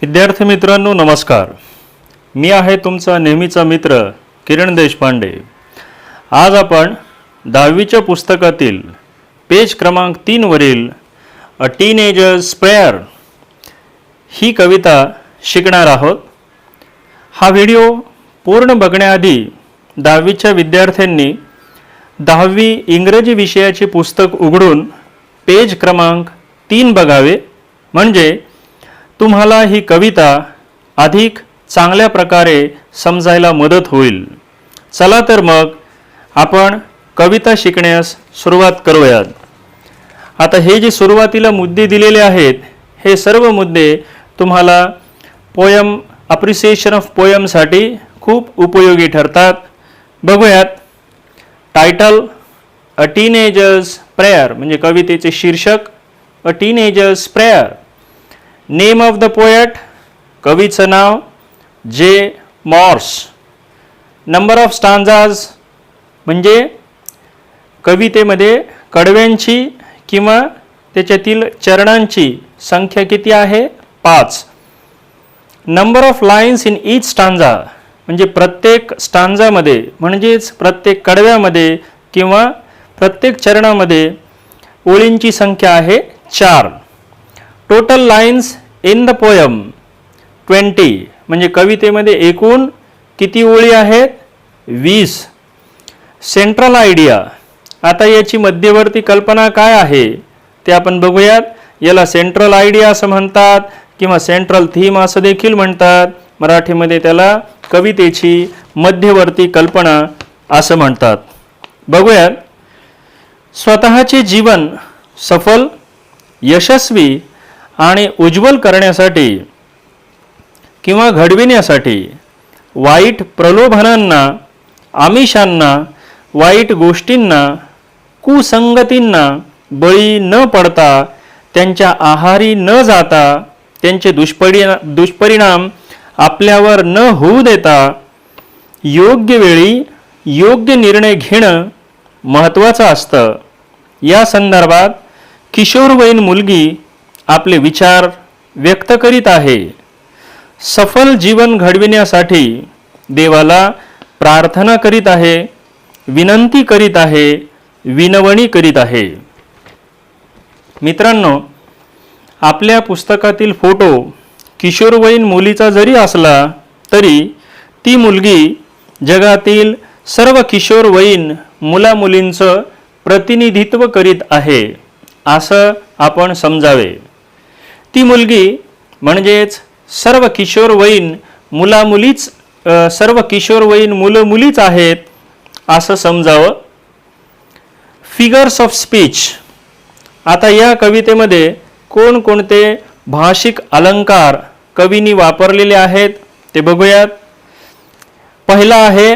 विद्यार्थी मित्रांनो नमस्कार. मी आहे तुमचा नेहमीचा मित्र किरण देशपांडे. आज आपण 10वीच्या पुस्तकातील पेज क्रमांक 3 वरील अ टीनेजर्स प्रेयर ही कविता शिकणार आहोत. हा व्हिडिओ पूर्ण बघण्याआधी 10वीच्या विद्यार्थ्यांनी 10वी इंग्रजी विषयाचे पुस्तक उघडून पेज क्रमांक 3 बघावे, म्हणजे तुम्हाला ही कविता अधिक चांगल्या प्रकारे समजायला मदत होईल. चला तर मग आपण कविता शिकण्यास सुरुवात करूयात. आता हे जे सुरुवातीला मुद्दे दिलेले आहेत हे सर्व मुद्दे तुम्हाला पोयम अप्रिसिएशन ऑफ पोयमसाठी खूप उपयोगी ठरतात. बघूयात. टायटल अ टीनेजर्स प्रेयर म्हणजे कवितेचे शीर्षक a teenager's prayer. Name of the poet कवीचं नाव J Morse. Number of stanzas म्हणजे कवितेमध्ये कडव्यांची किंवा त्याच्यातील चरणांची संख्या किती आहे 5. Number of lines in each stanza म्हणजे प्रत्येक स्टांजामध्ये म्हणजेच प्रत्येक कडव्यामध्ये किंवा प्रत्येक चरणामध्ये ओळींची संख्या आहे 4. Total lines in the poem 20 म्हणजे कवितेमध्ये एकूण किती ओळी आहेत 20. Central idea. आता याची मध्यवर्ती कल्पना काय आहे ते आपण बघूयात. याला सेंट्रल आयडिया असं म्हणतात किंवा सेंट्रल थीम असं देखील म्हणतात. मराठीमध्ये त्याला कवितेची मध्यवर्ती कल्पना असं म्हणतात. बघूयात. स्वतःचे जीवन सफल, यशस्वी आणि उज्ज्वल करण्यासाठी किंवा घडविण्यासाठी वाईट प्रलोभनांना, आमिषांना, वाईट गोष्टींना, कुसंगतींना बळी न पडता, त्यांच्या आहारी न जाता, त्यांचे दुष्परिणाम आपल्यावर न होऊ देता योग्य वेळी योग्य निर्णय घेणं महत्त्वाचं असतं. या संदर्भात किशोरवयीन मुलगी आपले विचार व्यक्त करीत आहे. सफल जीवन घडविण्यासाठी देवाला प्रार्थना करीत आहे, विनंती करीत आहे, विनवणी करीत आहे. मित्रांनो, आपल्या पुस्तकातील फोटो किशोरवयीन मुलीचा जरी असला तरी ती मुलगी जगातील सर्व किशोरवयीन मुलामुलींचं प्रतिनिधित्व करीत आहे असं आपण समजावे. ती मुलगी म्हणजेच सर्व किशोरवयीन मुलं मुलीच आहेत असं समजावं. Figures of speech. आता या कवितेमध्ये कोणकोणते भाषिक अलंकार कवींनी वापरलेले आहेत ते बघूयात. पहिला आहे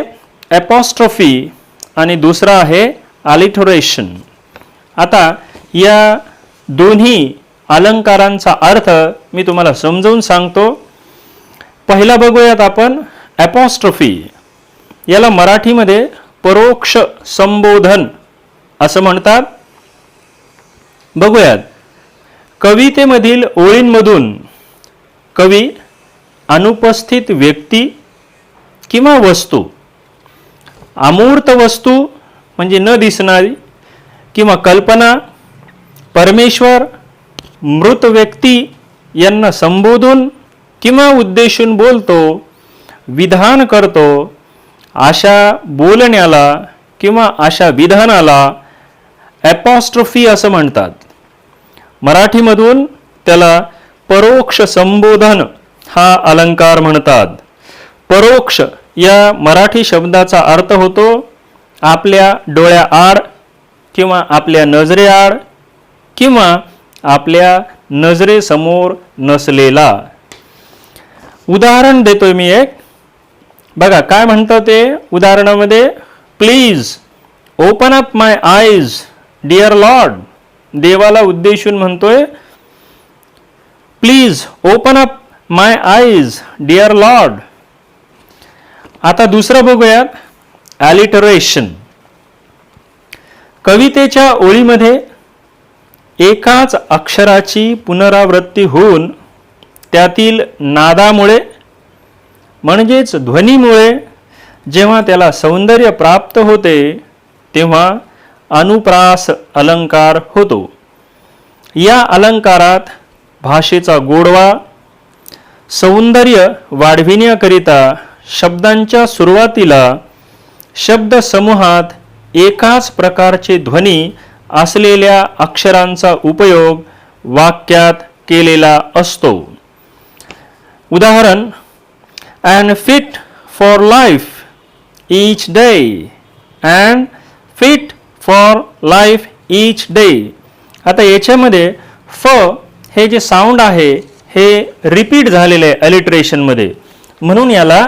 ॲपॉस्ट्रॉफी आणि दुसरा आहे अलिटरेशन. आता या दोन्ही अलंकारांचा अर्थ मी तुम्हाला समजावून सांगतो. पहिला बघूयात आपण ॲपॉस्ट्रॉफी. याला मराठीमध्ये परोक्ष संबोधन असं म्हणतात. बघूयात. कवितेमधील ओळींमधून कवी अनुपस्थित व्यक्ती किंवा वस्तू, अमूर्त वस्तू म्हणजे न दिसणारी किंवा कल्पना, परमेश्वर, मृत व्यक्ती यांना संबोधून किंवा उद्देशून बोलतो, विधान करतो. अशा बोलण्याला किंवा अशा विधानाला ॲपॉस्ट्रॉफी असं म्हणतात. मराठीमधून त्याला परोक्ष संबोधन हा अलंकार म्हणतात. परोक्ष या मराठी शब्दाचा अर्थ होतो आपल्या डोळ्याआड किंवा आपल्या नजरेआड किंवा आपल्या नजरेसमोर नसलेला. उदाहरण देतोय मी एक. बघा काय म्हणतं ते उदाहरणामध्ये. Please open up my eyes dear Lord. देवाला उद्देशून म्हणतोय please open up my eyes dear Lord. आता दुसरं बघूयात. ॲलिटरेशन. कवितेच्या ओळीमध्ये एकाच अक्षराची पुनरावृत्ती होऊन त्यातील नादामुळे म्हणजेच ध्वनीमुळे जेव्हा त्याला सौंदर्य प्राप्त होते तेव्हा अनुप्रास अलंकार होतो. या अलंकारात भाषेचा गोडवा सौंदर्य वाढविण्याकरिता शब्दांच्या सुरुवातीला शब्दसमूहात एकाच प्रकारचे ध्वनी असलेल्या अक्षरांचा उपयोग वाक्यात केलेला असतो. उदाहरण, and fit for life each day, and fit for life each day. आता याच्यामध्ये फ हे जे साऊंड आहे हे रिपीट झालेले आहे अलिट्रेशनमध्ये, म्हणून याला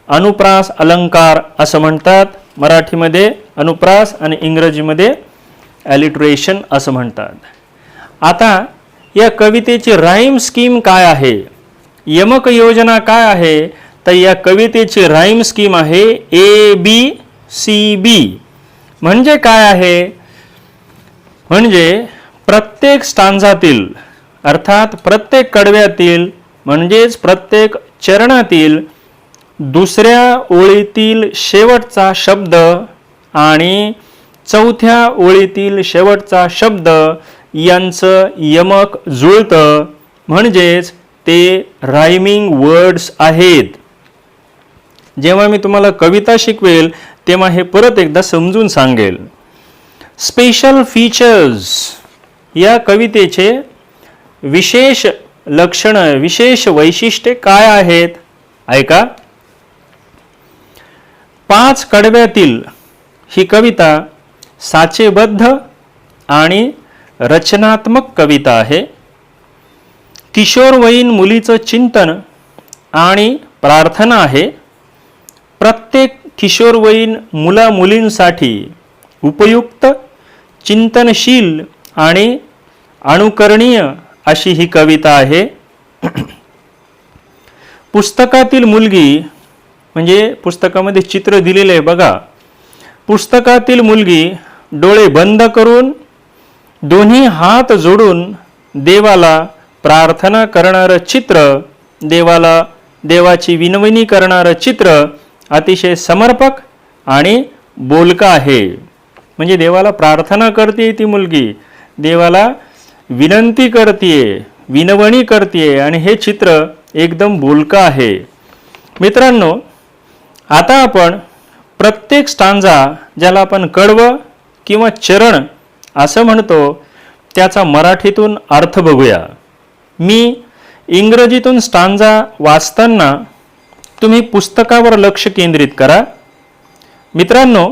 अनुप्रास अलंकार असं म्हणतात. मराठीमध्ये अनुप्रास आणि इंग्रजीमध्ये अलिट्रेशन असं म्हणतात. आता या कवितेची राईम स्कीम काय आहे, यमक योजना काय आहे, तर या कवितेची राईम स्कीम आहे ABCB. म्हणजे काय आहे, म्हणजे प्रत्येक स्टांजातील अर्थात प्रत्येक कडव्यातील म्हणजेच प्रत्येक चरणातील दुसऱ्या ओळीतील शेवटचा शब्द आणि चौथ्या ओळीतील शेवटचा शब्द यांचं यमक जुळतं, म्हणजेच ते रायमिंग वर्ड्स आहेत. जेव्हा मी तुम्हाला कविता शिकवेल तेव्हा हे परत एकदा समजून सांगेल. स्पेशल फीचर्स, या कवितेचे विशेष लक्षणं विशेष वैशिष्ट्ये काय आहेत ऐका. 5 कडव्यातील ही कविता साचेबद्ध आणि रचनात्मक कविता आहे. किशोरवयीन मुलीचं चिंतन आणि प्रार्थना आहे. प्रत्येक किशोरवयीन मुला मुलींसाठी उपयुक्त, चिंतनशील आणि अनुकरणीय अशी ही कविता आहे. पुस्तकातील मुलगी म्हणजे पुस्तकामध्ये चित्र दिलेले आहे बघा. पुस्तकातील मुलगी डोळे बंद करून दोन्ही हात जोडून देवाला प्रार्थना करणारं चित्र, देवाची विनवणी करणारं चित्र अतिशय समर्पक आणि बोलकं आहे. म्हणजे देवाला प्रार्थना करते ती मुलगी, देवाला विनंती करते, विनवणी करते आणि हे चित्र एकदम बोलकं आहे. मित्रांनो, आता आपण प्रत्येक स्टांजा ज्याला आपण कडवं किंवा चरण असं म्हणतो त्याचा मराठीतून अर्थ बघूया. मी इंग्रजीतून स्टांजा वाचताना तुम्ही पुस्तकावर लक्ष केंद्रित करा. मित्रांनो,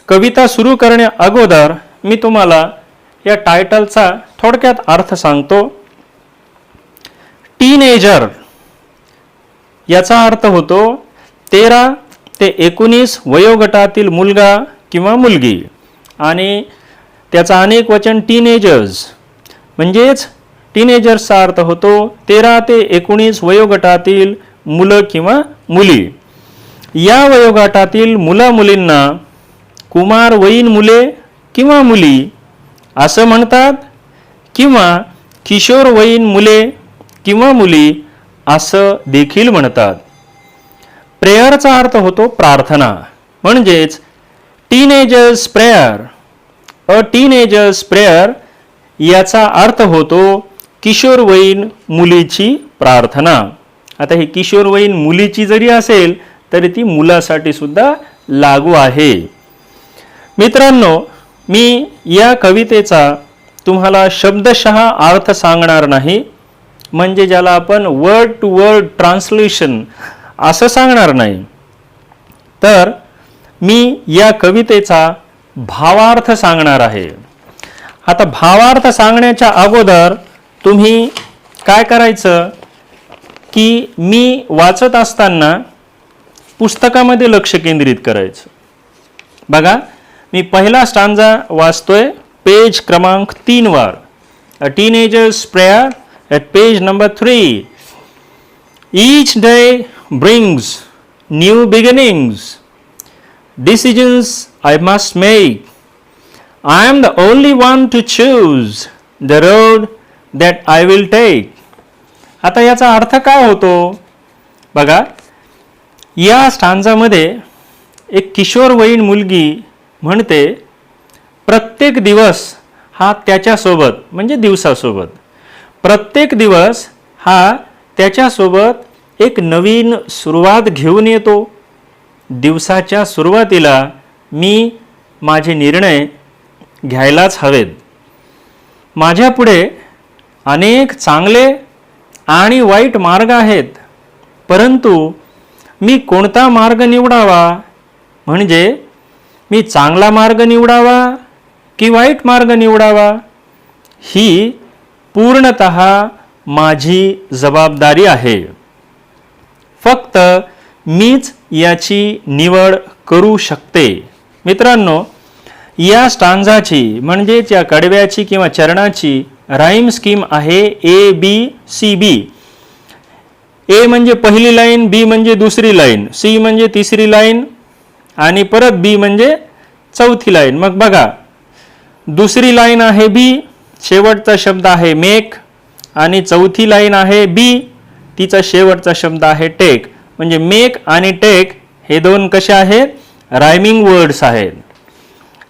कविता सुरू करण्या अगोदर मी तुम्हाला या टायटलचा थोडक्यात अर्थ सांगतो. टीनेजर याचा अर्थ होतो 13 ते 19 वयोगटातील मुलगा किंवा मुलगी, आणि त्याचा अनेक वचन टीनेजर्स, म्हणजेच टीनेजर्सचा अर्थ होतो 13 ते 19 वयोगटातील मुलं किंवा मुली. या वयोगटातील मुला मुलींना कुमारवयीन मुले किंवा मुली असं म्हणतात किंवा किशोरवयीन मुले किंवा मुली असं देखील म्हणतात. प्रेयरचा अर्थ होतो प्रार्थना, म्हणजेच टीनेजर्स प्रेयर, अ टीनेजर्स प्रेयर याचा अर्थ होतो किशोरवयीन मुलीची प्रार्थना. आता ही किशोरवयीन मुलीची जरी असेल तरी ती मुलासाठी सुद्धा लागू आहे. मित्रांनो, मी या कवितेचा तुम्हाला शब्दशः अर्थ सांगणार नाही, म्हणजे ज्याला आपण वर्ड टू वर्ड ट्रान्सलेशन असं सांगणार नाही, तर मी या कवितेचा भावार्थ सांगणार आहे. आता भावार्थ सांगण्याच्या अगोदर तुम्ही काय करायचं की मी वाचत असताना पुस्तकामध्ये लक्ष केंद्रित करायचं. बघा, मी पहिला स्टांजा वाचतोय पेज क्रमांक 3 वर. A teenager's prayer at page number 3. Each day brings new beginnings. Decisions I must make. I am the only one to choose the road that I will take. आता याचा अर्थ काय होतो बघा, या स्टांजामध्ये एक किशोरवयीन मुलगी म्हणते प्रत्येक दिवस हा त्याच्यासोबत म्हणजे दिवसासोबत, प्रत्येक दिवस हा त्याच्यासोबत एक नवीन सुरुवात घेऊन येतो. दिवसाच्या सुरुवातीला मी माझे निर्णय घ्यायलाच हवेत. माझ्यापुढे अनेक चांगले आणि वाईट मार्ग आहेत, परंतु मी कोणता मार्ग निवडावा, म्हणजे मी चांगला मार्ग निवडावा की वाईट मार्ग निवडावा, ही पूर्णतः माझी जबाबदारी आहे. फक्त मीच याची निवड करू शकते. मित्रांनो, या स्टांजाची म्हणजेच या कडव्याची किंवा चरणाची राईम स्कीम आहे ABCB. ए म्हणजे पहिली लाईन, बी म्हणजे दुसरी लाईन, सी म्हणजे तिसरी लाईन आणि परत बी म्हणजे चौथी लाईन. मग बघा, दुसरी लाईन आहे बी, शेवटचा शब्द आहे मेक, आणि चौथी लाईन आहे बी, तिचा शेवटचा शब्द आहे टेक. म्हणजे मेक आणि टेक हे दोन कसे आहेत, रायमिंग वर्ड्स आहेत.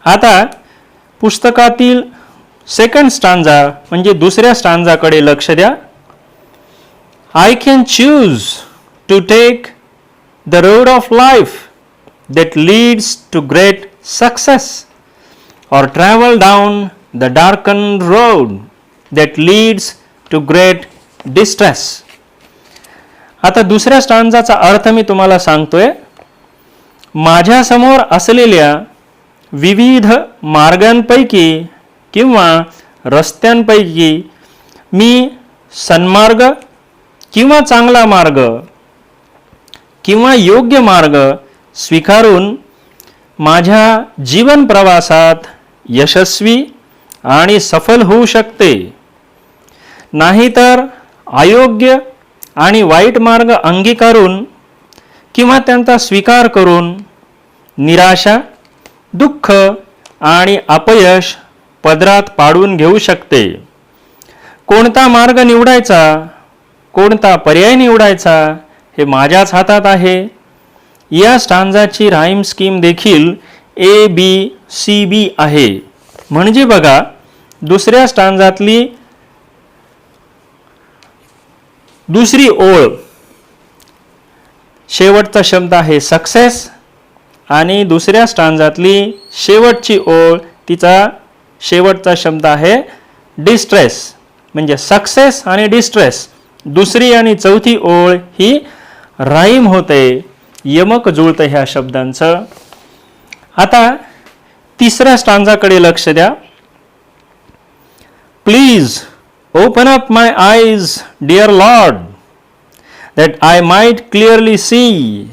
आता पुस्तकातील सेकंड स्टांजा म्हणजे दुसऱ्या स्टांजाकडे लक्ष द्या. I can choose to take the road of life that leads to great success or travel down the darkened road that leads to great distress. आता दुसऱ्या स्टांजाचा अर्थ मी तुम्हाला सांगतोय. माझ्या समोर असलेल्या विविध मार्गांपैकी किंवा रस्त्यांपैकी मी सन्मार्ग किंवा चांगला मार्ग किंवा योग्य मार्ग स्वीकारून माझ्या जीवन प्रवासात यशस्वी आणि सफल होऊ शकते. नाहीतर अयोग्य आणि वाईट मार्ग अंगीकारून किंवा त्यांचा स्वीकार करून निराशा, दुःख आणि अपयश पदरात पाडून घेऊ शकते. कोणता मार्ग निवडायचा, कोणता पर्याय निवडायचा हे माझ्याच हातात आहे. या स्टांजाची राईम स्कीम देखील ABCB आहे. म्हणजे बघा, दुसऱ्या स्टांजातली दुसरी ओळ शेवटचा शब्द आहे सक्सेस आणि दुसऱ्या स्टांजातली शेवटची ओळ तिचा शेवटचा शब्द आहे डिस्ट्रेस. म्हणजे सक्सेस आणि डिस्ट्रेस, दुसरी आणि चौथी ओळ ही राईम होते, यमक जुळतं ह्या शब्दांचं. आता तिसऱ्या स्टांजाकडे लक्ष द्या. Please open up my eyes dear Lord that I might clearly see.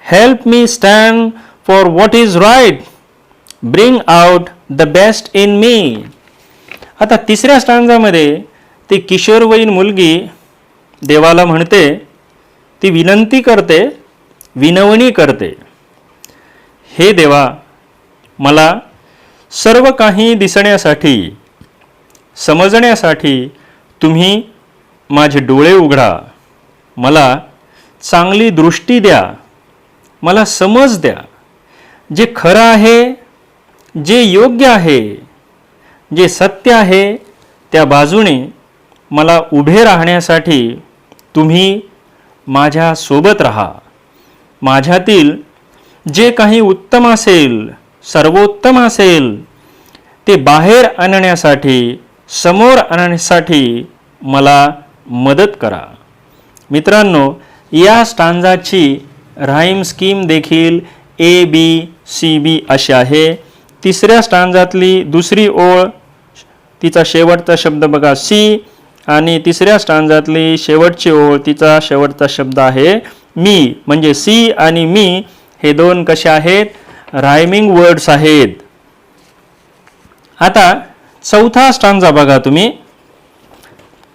Help me stand for what is right. Bring out the best in me. आता तिसऱ्या स्टांजामध्ये ती किशोरवयीन मुलगी देवाला म्हणते, ती विनंती करते, विनवणी करते, हे देवा, मला सर्व काही दिसण्यासाठी, समजण्यासाठी तुम्ही माझे डोळे उघडा. मला चांगली दृष्टी द्या, मला समज द्या. जे खरं आहे, जे योग्य आहे, जे सत्य आहे, त्या बाजूने मला उभे राहण्यासाठी तुम्ही माझ्या सोबत राहा. माझ्यातील जे काही उत्तम असेल, सर्वोत्तम असेल, ते बाहेर आणण्यासाठी, समोर आणण्यासाठी मला मदत करा. मित्रांनो, या स्टांजाची राईम स्कीम देखील ABCB अशी आहे. तिसऱ्या स्टांजातली दुसरी ओळ तिचा शेवटचा शब्द बघा सी, आणि तिसऱ्या स्टांजातली शेवटची ओळ तिचा शेवटचा शब्द आहे मी. म्हणजे सी आणि मी हे दोन कसे आहेत, रायमिंग वर्ड्स आहेत. आता चौथा स्टांजा बघा तुम्ही.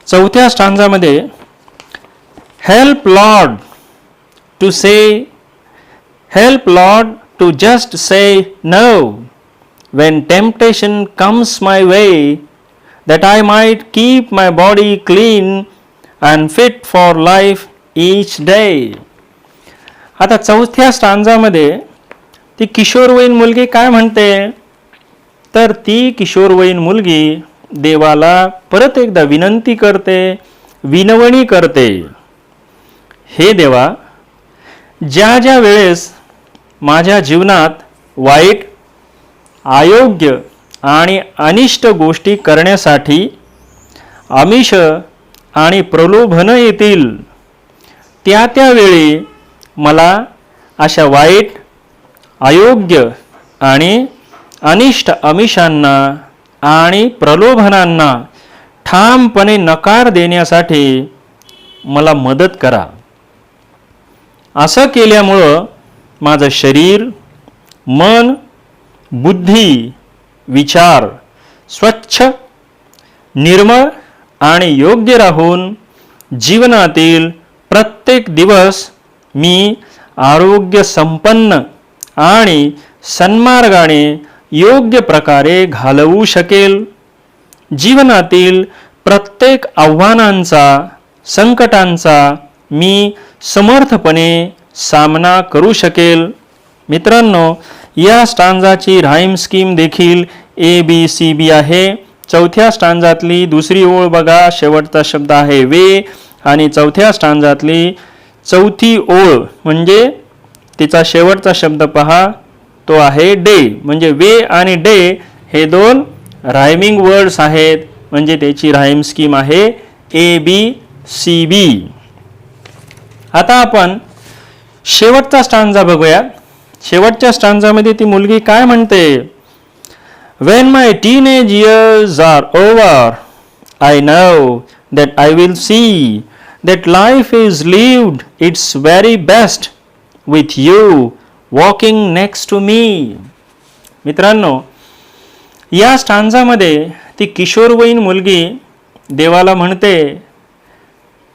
चौथ्या स्टांजामध्ये Help Lord to say, help Lord to just say no when temptation comes my way, that I might keep my body clean and fit for life each day. आता चौथ्या स्टांजामध्ये ती किशोरवयीन मुलगी काय म्हणते, तर ती किशोरवयीन मुलगी देवाला परत एकदा विनंती करते, विनवणी करते, हे देवा, ज्या ज्या वेळेस माझ्या जीवनात वाईट, अयोग्य आणि अनिष्ट गोष्टी करण्यासाठी आमिष आणि प्रलोभन येतील, त्या त्यावेळी मला अशा वाईट, अयोग्य आणि अनिष्ट आमिषांना आणि प्रलोभनांना ठामपणे नकार देण्यासाठी मला मदत करा. असं केल्यामुळं माझं शरीर, मन, बुद्धी, विचार स्वच्छ, निर्मळ आणि योग्य राहून जीवनातील प्रत्येक दिवस मी आरोग्य संपन्न आणि सन्मार्गाने योग्य प्रकारे घालवू शकेल. जीवनातील प्रत्येक आव्हानांचा, संकटांचा मी समर्थपणे सामना करू शकेल. मित्रांनो, या स्टांजाची राईम स्कीम देखील ABCB आहे. चौथ्या स्टांजातली दुसरी ओळ बघा, शेवटचा शब्द आहे वे, आणि चौथ्या स्टांजातली चौथी ओळ म्हणजे तिचा शेवटचा शब्द पहा, तो आहे डे. म्हणजे वे आणि डे हे दोन रायमिंग वर्ड्स आहेत, म्हणजे त्याची राईम स्कीम आहे ABCB. आता आपण शेवटचा स्टांजा बघूया. शेवटच्या स्टांजामध्ये ती मुलगी काय म्हणते, When my teenage years are over, I know that I will see that life is lived its very best with you walking next to me. मित्रांनो, या स्टांजामध्ये ती किशोरवयीन मुलगी देवाला म्हणते,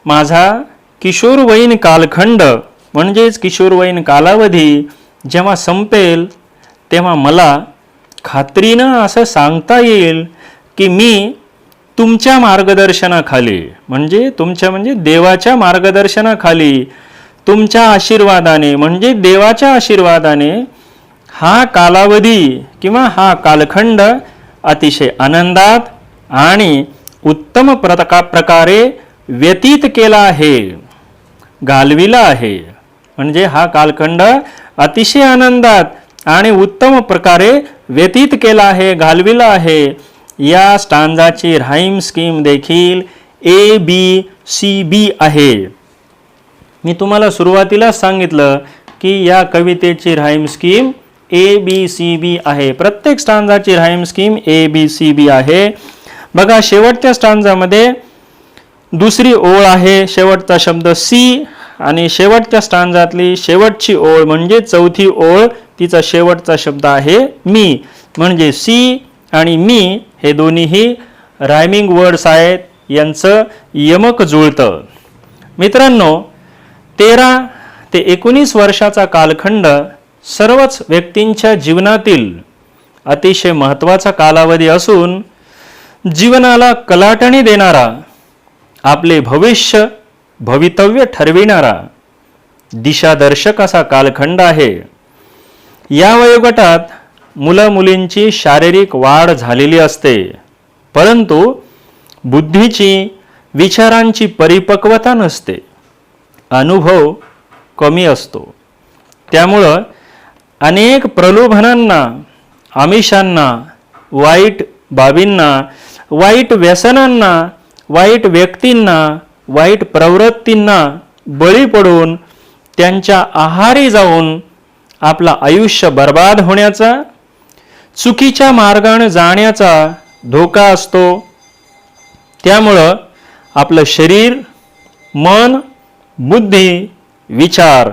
माझा किशोरवयीन कालखंड म्हणजेच किशोरवयीन कालावधी जेव्हा संपेल तेव्हा मला खात्रीनं असं सांगता येईल की मी तुमच्या मार्गदर्शनाखाली, म्हणजे देवाच्या मार्गदर्शनाखाली, तुमच्या आशीर्वादाने म्हणजे देवाच्या आशीर्वादाने हा कालावधी किंवा हा कालखंड अतिशय आनंदात आणि उत्तम प्रकारे व्यतीत केला आहे, घालविला आहे. म्हणजे हा कालखंड अतिशय आनंदात आणि उत्तम प्रकारे व्यतीत केला आहे, घालविला आहे. या स्टांजाची राईम स्कीम देखील ABCB आहे. मी तुम्हाला सुरुवातीला सांगितलं की या कवितेची राईम स्कीम ABCB आहे. प्रत्येक स्टांजाची राईम स्कीम ABCB आहे. बघा, शेवटच्या स्टांजामध्ये दुसरी ओळ आहे, शेवटचा शब्द सी, आणि शेवटच्या स्टांजातली शेवटची ओळ म्हणजे चौथी ओळ, तिचा शेवटचा शब्द आहे मी. म्हणजे सी आणि मी हे दोन्हीही रायमिंग वर्ड्स आहेत, यांचं यमक जुळतं. मित्रांनो, 13 ते 19 वर्षाचा कालखंड सर्वच व्यक्तींच्या जीवनातील अतिशय महत्त्वाचा कालावधी असून जीवनाला कलाटणी देणारा, आपले भवितव्य ठरविणारा, दिशादर्शक असा कालखंड आहे. या वयोगटात मुलं-मुलींची शारीरिक वाढ झालेली असते, परंतु बुद्धीची, विचारांची परिपक्वता नसते, अनुभव कमी असतो. त्यामुळं अनेक प्रलोभनांना, आमिषांना, वाईट बाबींना, वाईट व्यसनांना, वाईट व्यक्तींना, वाईट प्रवृत्तींना बळी पडून त्यांच्या आहारी जाऊन आपलं आयुष्य बर्बाद होण्याचा, चुकीच्या मार्गाने जाण्याचा धोका असतो. त्यामुळं आपलं शरीर, मन, बुद्धी, विचार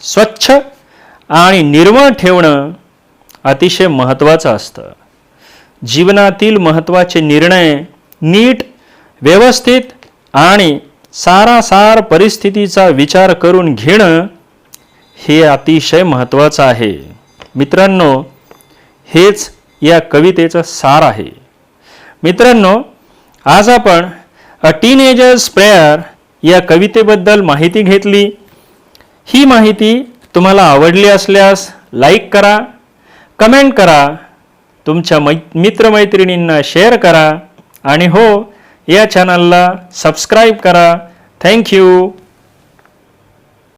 स्वच्छ आणि निर्मळ ठेवणं अतिशय महत्त्वाचं असतं. जीवनातील महत्त्वाचे निर्णय नीट, व्यवस्थित आणि सारासार परिस्थितीचा विचार करून घेणं हे अतिशय महत्त्वाचं आहे. मित्रांनो, हेच या कवितेचं सार आहे. मित्रांनो, आज आपण अ टीनएजर्स प्रेयर या कवितेबद्दल माहिती घेतली. ही माहिती तुम्हाला आवडली असल्यास लाईक करा, कमेंट करा, तुमच्या मित्रमैत्रिणींना शेअर करा आणि हो, या चॅनलला सबस्क्राईब करा. थँक्यू.